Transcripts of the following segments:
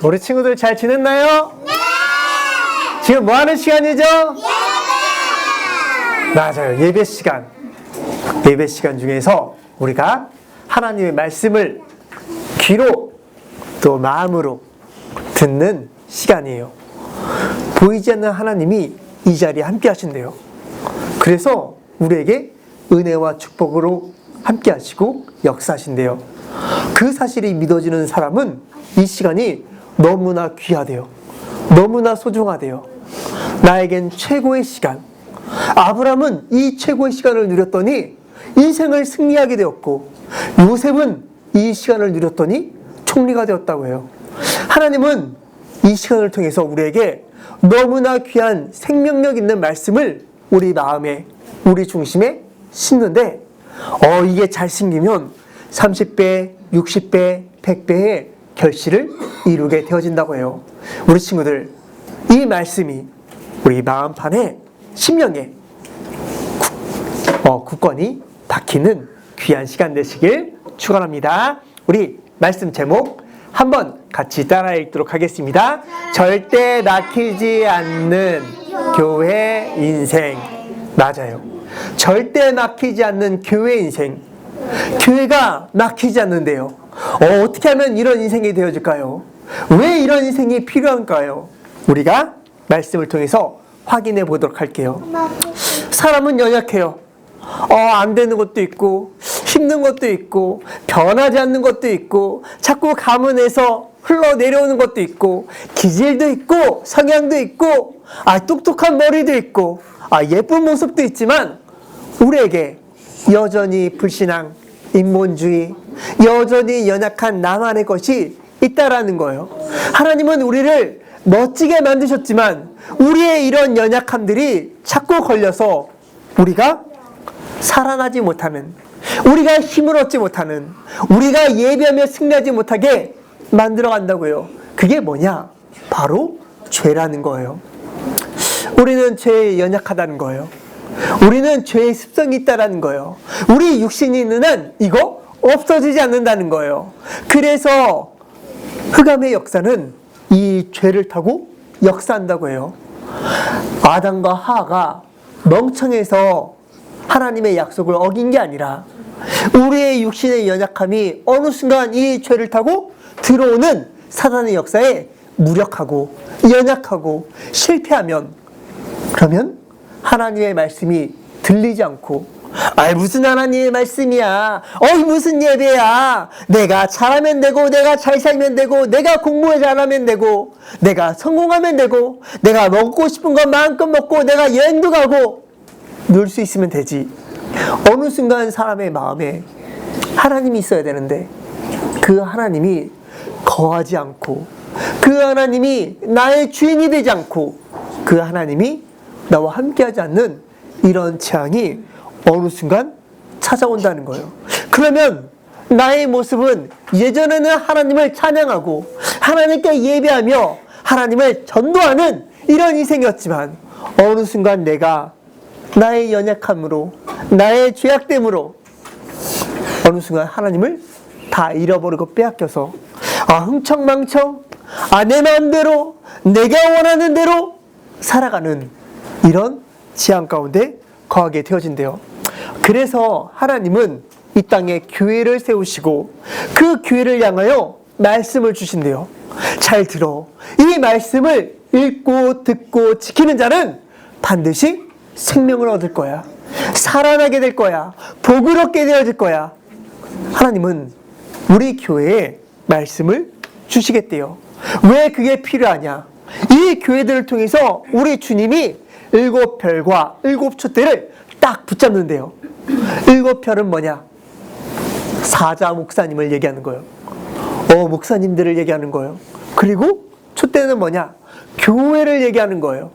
우리 친구들 잘 지냈나요? 네! 지금 뭐 하는 시간이죠? 예배! 맞아요. 예배 시간. 예배 시간 중에서 우리가 하나님의 말씀을 귀로 또 마음으로 듣는 시간이에요. 보이지 않는 하나님이 이 자리에 함께 하신대요. 그래서 우리에게 은혜와 축복으로 함께 하시고 역사하신대요. 그 사실이 믿어지는 사람은 이 시간이 너무나 귀하대요. 너무나 소중하대요. 나에겐 최고의 시간. 아브라함은 이 최고의 시간을 누렸더니 인생을 승리하게 되었고, 요셉은 이 시간을 누렸더니 총리가 되었다고 해요. 하나님은 이 시간을 통해서 우리에게 너무나 귀한 생명력 있는 말씀을 우리 마음에, 우리 중심에 심는데, 이게 잘 심기면 30배, 60배, 100배의 결실을 이루게 되어진다고 해요. 우리 친구들, 이 말씀이 우리 마음판에, 심령에 굳건히 박히는 귀한 시간 되시길 축원합니다. 우리 말씀 제목 한번 같이 따라 읽도록 하겠습니다. 절대 막히지 않는 교회 인생. 맞아요. 절대 막히지 않는 교회 인생. 교회가 막히지 않는데요. 어떻게 하면 이런 인생이 되어질까요? 왜 이런 인생이 필요한가요? 우리가 말씀을 통해서 확인해 보도록 할게요. 사람은 연약해요. 안 되는 것도 있고, 힘든 것도 있고, 변하지 않는 것도 있고, 자꾸 가문에서 흘러내려오는 것도 있고, 기질도 있고, 성향도 있고, 똑똑한 머리도 있고, 예쁜 모습도 있지만, 우리에게 여전히 불신앙, 인본주의, 여전히 연약한 나만의 것이 있다라는 거예요. 하나님은 우리를 멋지게 만드셨지만 우리의 이런 연약함들이 자꾸 걸려서 우리가 살아나지 못하는, 우리가 힘을 얻지 못하는, 우리가 예배하며 승리하지 못하게 만들어 간다고요. 그게 뭐냐? 바로 죄라는 거예요. 우리는 죄에 연약하다는 거예요. 우리는 죄의 습성이 있다는 거예요. 우리 육신이 있는 한 이거 없어지지 않는다는 거예요. 그래서 흑암의 역사는 이 죄를 타고 역사한다고 해요. 아담과 하와가 멍청해서 하나님의 약속을 어긴 게 아니라 우리의 육신의 연약함이 어느 순간 이 죄를 타고 들어오는 사단의 역사에 무력하고 연약하고 실패하면, 그러면 하나님의 말씀이 들리지 않고, 무슨 하나님의 말씀이야, 무슨 예배야, 내가 잘하면 되고, 내가 잘 살면 되고, 내가 공부 잘하면 되고, 내가 성공하면 되고, 내가 먹고 싶은 것 마음껏 먹고, 내가 여행도 가고 놀 수 있으면 되지. 어느 순간 사람의 마음에 하나님이 있어야 되는데 그 하나님이 거하지 않고, 그 하나님이 나의 주인이 되지 않고, 그 하나님이 나와 함께하지 않는 이런 재앙이 어느 순간 찾아온다는 거예요. 그러면 나의 모습은 예전에는 하나님을 찬양하고 하나님께 예배하며 하나님을 전도하는 이런 인생이었지만, 어느 순간 내가 나의 연약함으로, 나의 죄악됨으로 어느 순간 하나님을 다 잃어버리고 빼앗겨서 흥청망청 내 마음대로, 내가 원하는 대로 살아가는 이런 지향 가운데 거하게 되어진대요. 그래서 하나님은 이 땅에 교회를 세우시고 그 교회를 향하여 말씀을 주신대요. 잘 들어. 이 말씀을 읽고 듣고 지키는 자는 반드시 생명을 얻을 거야. 살아나게 될 거야. 복을 얻게 되어질 거야. 하나님은 우리 교회에 말씀을 주시겠대요. 왜 그게 필요하냐? 이 교회들을 통해서 우리 주님이 7별과 7촛대를 딱 붙잡는데요. 7별은 뭐냐? 사자 목사님을 얘기하는 거예요. 목사님들을 얘기하는 거예요. 그리고 촛대는 뭐냐? 교회를 얘기하는 거예요.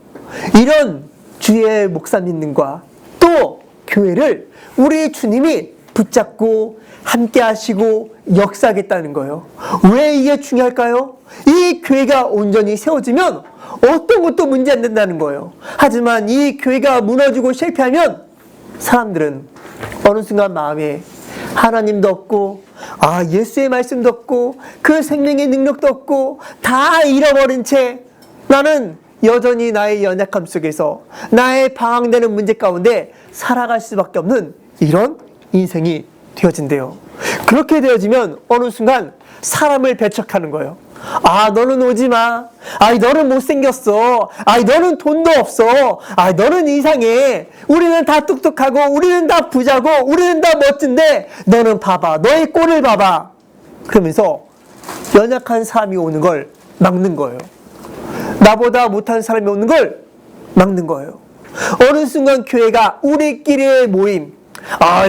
이런 주의 목사님과 또 교회를 우리 주님이 붙잡고 함께 하시고 역사하겠다는 거예요. 왜 이게 중요할까요? 이 교회가 온전히 세워지면 어떤 것도 문제 안 된다는 거예요. 하지만 이 교회가 무너지고 실패하면 사람들은 어느 순간 마음에 하나님도 없고, 예수의 말씀도 없고, 그 생명의 능력도 없고, 다 잃어버린 채 나는 여전히 나의 연약함 속에서 나의 방황되는 문제 가운데 살아갈 수밖에 없는 이런 인생이 되어진대요. 그렇게 되어지면 어느 순간 사람을 배척하는 거예요. 너는 오지 마. 너는 못생겼어. 너는 돈도 없어. 너는 이상해. 우리는 다 똑똑하고, 우리는 다 부자고, 우리는 다 멋진데, 너는 봐봐. 너의 꼴을 봐봐. 그러면서 연약한 사람이 오는 걸 막는 거예요. 나보다 못한 사람이 오는 걸 막는 거예요. 어느 순간 교회가 우리끼리의 모임,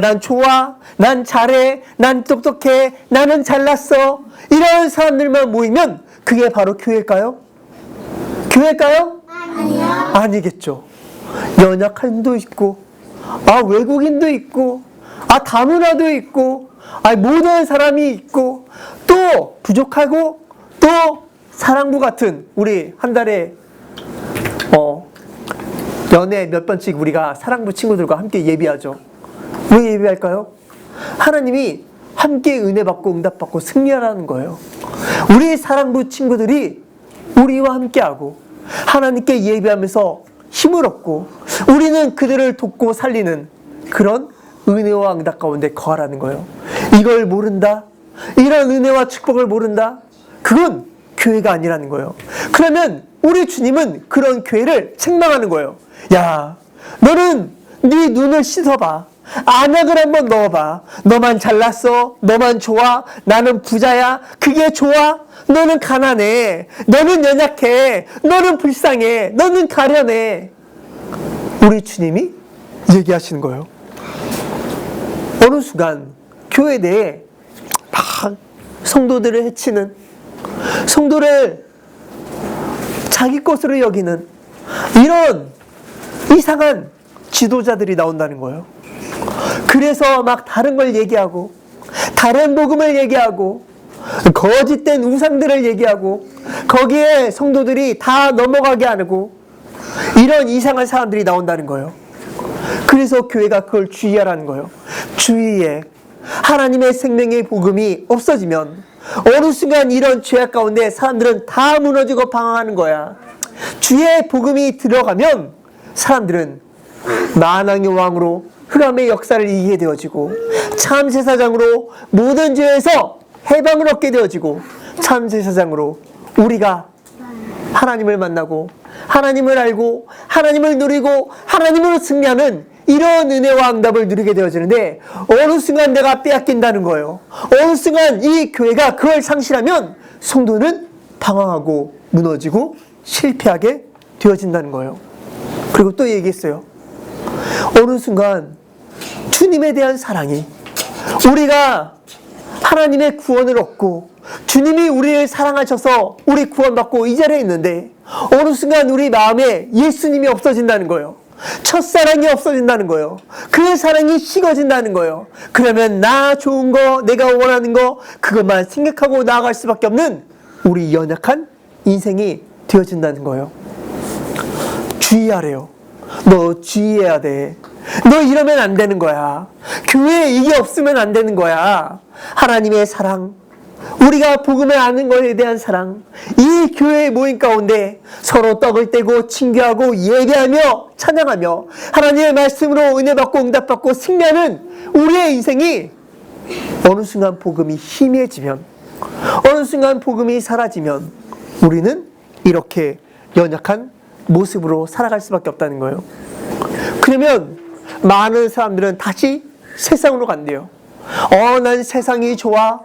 난 좋아, 난 잘해, 난 똑똑해, 나는 잘났어, 이런 사람들만 모이면 그게 바로 교회일까요? 교회일까요? 아니요. 아니겠죠. 연약한도 있고, 외국인도 있고, 다문화도 있고, 모든 사람이 있고, 또 부족하고, 또 사랑부 같은, 우리 한 달에 연애 몇 번씩 우리가 사랑부 친구들과 함께 예비하죠. 왜 예배할까요? 하나님이 함께 은혜 받고 응답 받고 승리하라는 거예요. 우리 사랑부 친구들이 우리와 함께하고 하나님께 예배하면서 힘을 얻고 우리는 그들을 돕고 살리는 그런 은혜와 응답 가운데 거하라는 거예요. 이걸 모른다? 이런 은혜와 축복을 모른다? 그건 교회가 아니라는 거예요. 그러면 우리 주님은 그런 교회를 책망하는 거예요. 야, 너는 네 눈을 씻어봐. 안약을 한번 넣어봐. 너만 잘났어. 너만 좋아. 나는 부자야. 그게 좋아? 너는 가난해. 너는 연약해. 너는 불쌍해. 너는 가련해. 우리 주님이 얘기하시는 거예요. 어느 순간 교회 내에 막 성도들을 해치는, 성도를 자기 것으로 여기는 이런 이상한 지도자들이 나온다는 거예요. 그래서 막 다른 걸 얘기하고, 다른 복음을 얘기하고, 거짓된 우상들을 얘기하고, 거기에 성도들이 다 넘어가게 하고, 이런 이상한 사람들이 나온다는 거예요. 그래서 교회가 그걸 주의하라는 거예요. 주의해. 하나님의 생명의 복음이 없어지면 어느 순간 이런 죄악 가운데 사람들은 다 무너지고 방황하는 거야. 주의 복음이 들어가면 사람들은 만왕의 왕으로 흑암의 역사를 이기게 되어지고 참제사장으로 모든 죄에서 해방을 얻게 되어지고 참제사장으로 우리가 하나님을 만나고 하나님을 알고 하나님을 누리고 하나님으로 승리하는 이런 은혜와 응답을 누리게 되어지는데 어느 순간 내가 빼앗긴다는 거예요. 어느 순간 이 교회가 그걸 상실하면 성도는 방황하고 무너지고 실패하게 되어진다는 거예요. 그리고 또 얘기했어요. 어느 순간 주님에 대한 사랑이, 우리가 하나님의 구원을 얻고 주님이 우리를 사랑하셔서 우리 구원받고 이 자리에 있는데 어느 순간 우리 마음에 예수님이 없어진다는 거예요. 첫사랑이 없어진다는 거예요. 그 사랑이 식어진다는 거예요. 그러면 나 좋은 거, 내가 원하는 거, 그것만 생각하고 나아갈 수밖에 없는 우리 연약한 인생이 되어진다는 거예요. 주의하래요. 너 주의해야 돼. 너 이러면 안 되는 거야. 교회에 이게 없으면 안 되는 거야. 하나님의 사랑, 우리가 복음을 아는 것에 대한 사랑, 이 교회의 모임 가운데 서로 떡을 떼고 친교하고 예배하며 찬양하며 하나님의 말씀으로 은혜 받고 응답 받고 승리하는 우리의 인생이 어느 순간 복음이 희미해지면, 어느 순간 복음이 사라지면 우리는 이렇게 연약한 모습으로 살아갈 수밖에 없다는 거예요. 그러면 많은 사람들은 다시 세상으로 간대요. 난 세상이 좋아.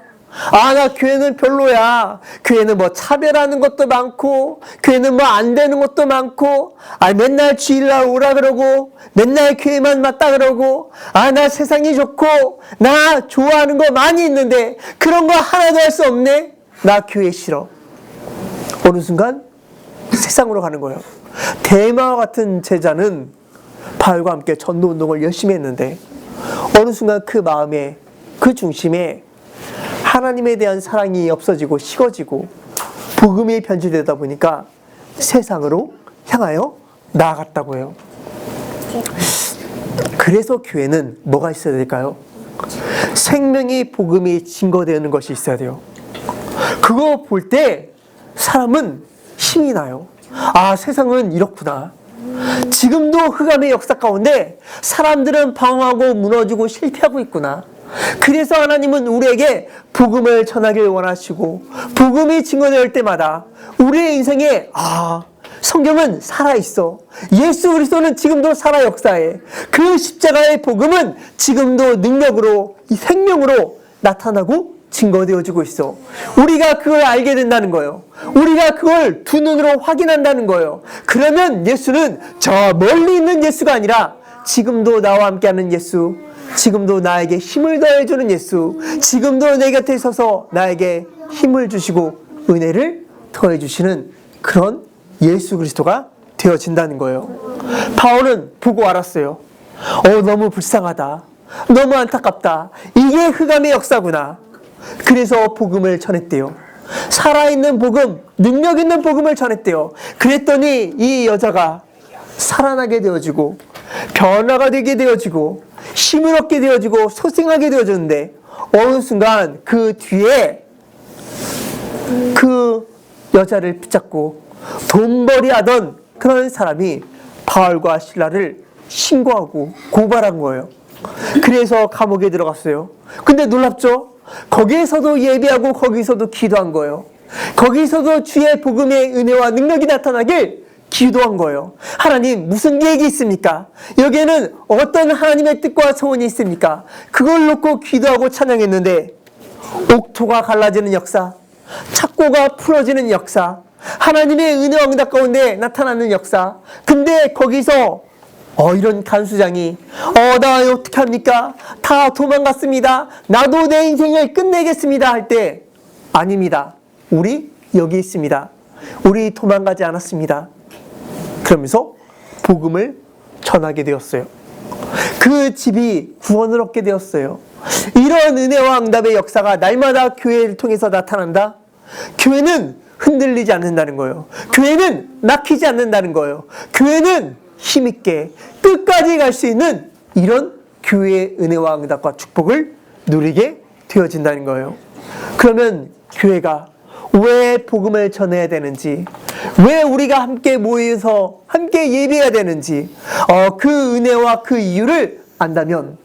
나 교회는 별로야. 교회는 뭐 차별하는 것도 많고, 교회는 뭐 안 되는 것도 많고, 맨날 주일날 오라 그러고, 맨날 교회만 맞다 그러고, 나 세상이 좋고, 나 좋아하는 거 많이 있는데, 그런 거 하나도 할 수 없네? 나 교회 싫어. 어느 순간 세상으로 가는 거예요. 데마와 같은 제자는 바울과 함께 전도운동을 열심히 했는데, 어느 순간 그 마음에, 그 중심에 하나님에 대한 사랑이 없어지고 식어지고 복음이 변질되다 보니까 세상으로 향하여 나아갔다고 해요. 그래서 교회는 뭐가 있어야 될까요? 생명의 복음이 증거되는 것이 있어야 돼요. 그거 볼 때 사람은 힘이 나요. 아, 세상은 이렇구나. 지금도 흑암의 역사 가운데 사람들은 방황하고 무너지고 실패하고 있구나. 그래서 하나님은 우리에게 복음을 전하길 원하시고, 복음이 증거될 때마다 우리의 인생에 성경은 살아있어. 예수 그리스도는 지금도 살아 역사해. 그 십자가의 복음은 지금도 능력으로, 이 생명으로 나타나고 증거되어지고 있어. 우리가 그걸 알게 된다는 거예요. 우리가 그걸 두 눈으로 확인한다는 거예요. 그러면 예수는 저 멀리 있는 예수가 아니라 지금도 나와 함께하는 예수, 지금도 나에게 힘을 더해주는 예수, 지금도 내 곁에 서서 나에게 힘을 주시고 은혜를 더해주시는 그런 예수 그리스도가 되어진다는 거예요. 바울은 보고 알았어요. 너무 불쌍하다. 너무 안타깝다. 이게 흑암의 역사구나. 그래서 복음을 전했대요. 살아있는 복음, 능력 있는 복음을 전했대요. 그랬더니 이 여자가 살아나게 되어지고 변화가 되게 되어지고 힘을 얻게 되어지고 소생하게 되어졌는데, 어느 순간 그 뒤에 그 여자를 붙잡고 돈벌이 하던 그런 사람이 바울과 실라를 신고하고 고발한 거예요. 그래서 감옥에 들어갔어요. 근데 놀랍죠? 거기에서도 예배하고 거기서도 기도한 거예요. 거기서도 주의 복음의 은혜와 능력이 나타나길 기도한 거예요. 하나님, 무슨 계획이 있습니까? 여기에는 어떤 하나님의 뜻과 소원이 있습니까? 그걸 놓고 기도하고 찬양했는데, 옥토가 갈라지는 역사, 착고가 풀어지는 역사, 하나님의 은혜와 응답 가운데 나타나는 역사. 근데 거기서 이런 간수장이 나 어떻게 합니까? 다 도망갔습니다. 나도 내 인생을 끝내겠습니다 할 때, 아닙니다. 우리 여기 있습니다. 우리 도망가지 않았습니다. 그러면서 복음을 전하게 되었어요. 그 집이 구원을 얻게 되었어요. 이런 은혜와 응답의 역사가 날마다 교회를 통해서 나타난다. 교회는 흔들리지 않는다는 거예요. 교회는 막히지 않는다는 거예요. 교회는 힘있게 끝까지 갈 수 있는 이런 교회의 은혜와 응답과 축복을 누리게 되어진다는 거예요. 그러면 교회가 왜 복음을 전해야 되는지, 왜 우리가 함께 모여서 함께 예배해야 되는지, 그 은혜와 그 이유를 안다면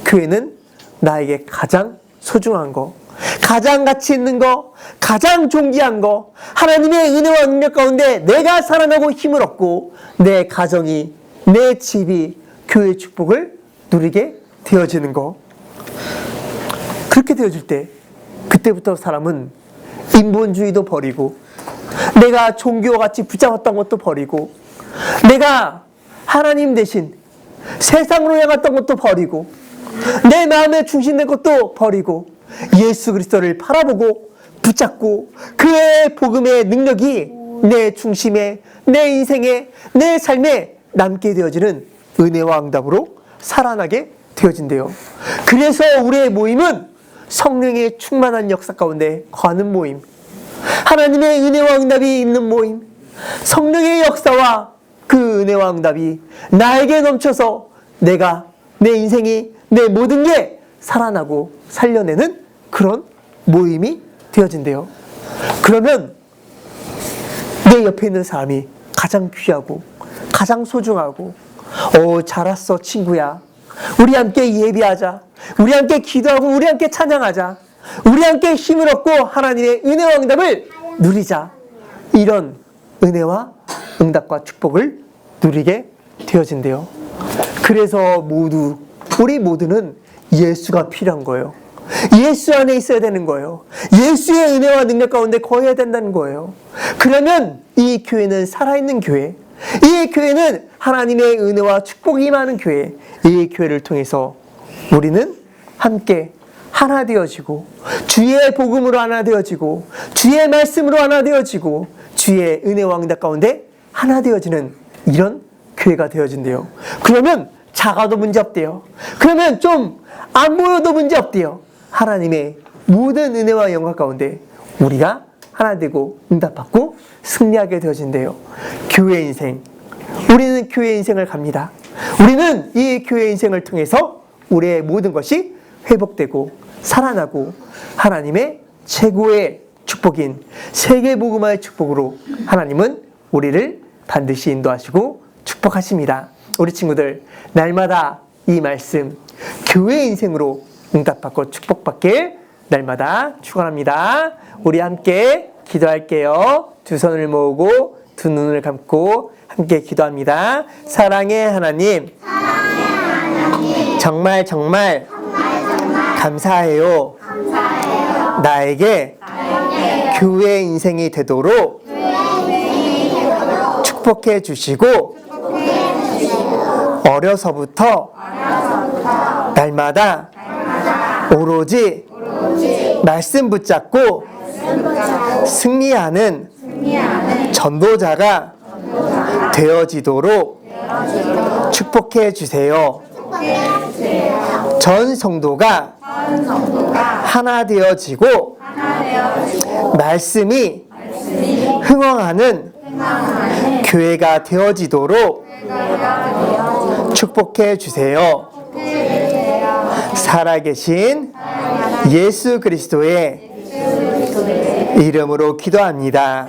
교회는 나에게 가장 소중한 거, 가장 가치 있는 거, 가장 존귀한 거, 하나님의 은혜와 능력 가운데 내가 살아나고 힘을 얻고 내 가정이, 내 집이 교회의 축복을 누리게 되어지는 거. 그렇게 되어질 때 그때부터 사람은 인본주의도 버리고, 내가 종교와 같이 붙잡았던 것도 버리고, 내가 하나님 대신 세상으로 향했던 것도 버리고, 내 마음에 중심된 것도 버리고 예수 그리스도를 바라보고 붙잡고 그의 복음의 능력이 내 중심에, 내 인생에, 내 삶에 남게 되어지는 은혜와 응답으로 살아나게 되어진대요. 그래서 우리의 모임은 성령의 충만한 역사 가운데 거하는 모임, 하나님의 은혜와 응답이 있는 모임, 성령의 역사와 그 은혜와 응답이 나에게 넘쳐서 내가, 내 인생이, 내 모든 게 살아나고 살려내는 그런 모임이 되어진대요. 그러면 내 옆에 있는 사람이 가장 귀하고 가장 소중하고, 잘 왔어 친구야, 우리 함께 예배하자, 우리 함께 기도하고 우리 함께 찬양하자, 우리 함께 힘을 얻고 하나님의 은혜와 응답을 누리자. 이런 은혜와 응답과 축복을 누리게 되어진대요. 그래서 우리 모두는 예수가 필요한 거예요. 예수 안에 있어야 되는 거예요. 예수의 은혜와 능력 가운데 거해야 된다는 거예요. 그러면 이 교회는 살아있는 교회, 이 교회는 하나님의 은혜와 축복이 임하는 교회, 이 교회를 통해서 우리는 함께 하나 되어지고, 주의 복음으로 하나 되어지고, 주의 말씀으로 하나 되어지고, 주의 은혜와 응답 가운데 하나 되어지는 이런 교회가 되어진대요. 그러면 작아도 문제없대요. 그러면 좀 안 보여도 문제없대요. 하나님의 모든 은혜와 영광 가운데 우리가 하나 되고 응답받고 승리하게 되어진대요. 교회 인생, 우리는 교회 인생을 갑니다. 우리는 이 교회 인생을 통해서 우리의 모든 것이 회복되고 살아나고 하나님의 최고의 축복인 세계복음화의 축복으로 하나님은 우리를 반드시 인도하시고 축복하십니다. 우리 친구들, 날마다 이 말씀 교회 인생으로 응답받고 축복받길 날마다 축원합니다. 우리 함께 기도할게요. 두 손을 모으고 두 눈을 감고 함께 기도합니다. 사랑의 하나님, 정말 감사해요. 나에게 교회 인생이 되도록 축복해 주시고 어려서부터 날마다 오로지 말씀 붙잡고 승리하는 전도자가 되어지도록 축복해 주세요. 전 성도가 하나 되어지고 말씀이 흥황하는 교회가 되어지도록 축복해 주세요. 살아계신 예수 그리스도의 이름으로 기도합니다.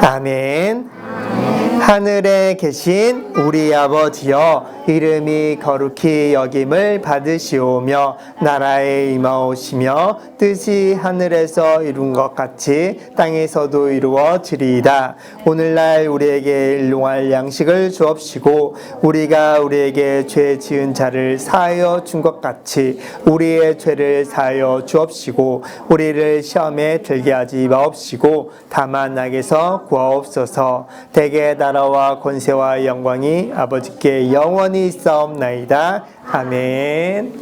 아멘. 하늘에 계신 우리 아버지여, 이름이 거룩히 여김을 받으시오며 나라에 임하오시며 뜻이 하늘에서 이룬 것 같이 땅에서도 이루어지리이다. 오늘날 우리에게 일용할 양식을 주옵시고 우리가 우리에게 죄 지은 자를 사하여 준 것 같이 우리의 죄를 사하여 주옵시고 우리를 시험에 들게 하지 마옵시고 다만 악에서 구하옵소서. 대개 나라와 권세와 영광이 아버지께 영원히 있사옵나이다. 아멘.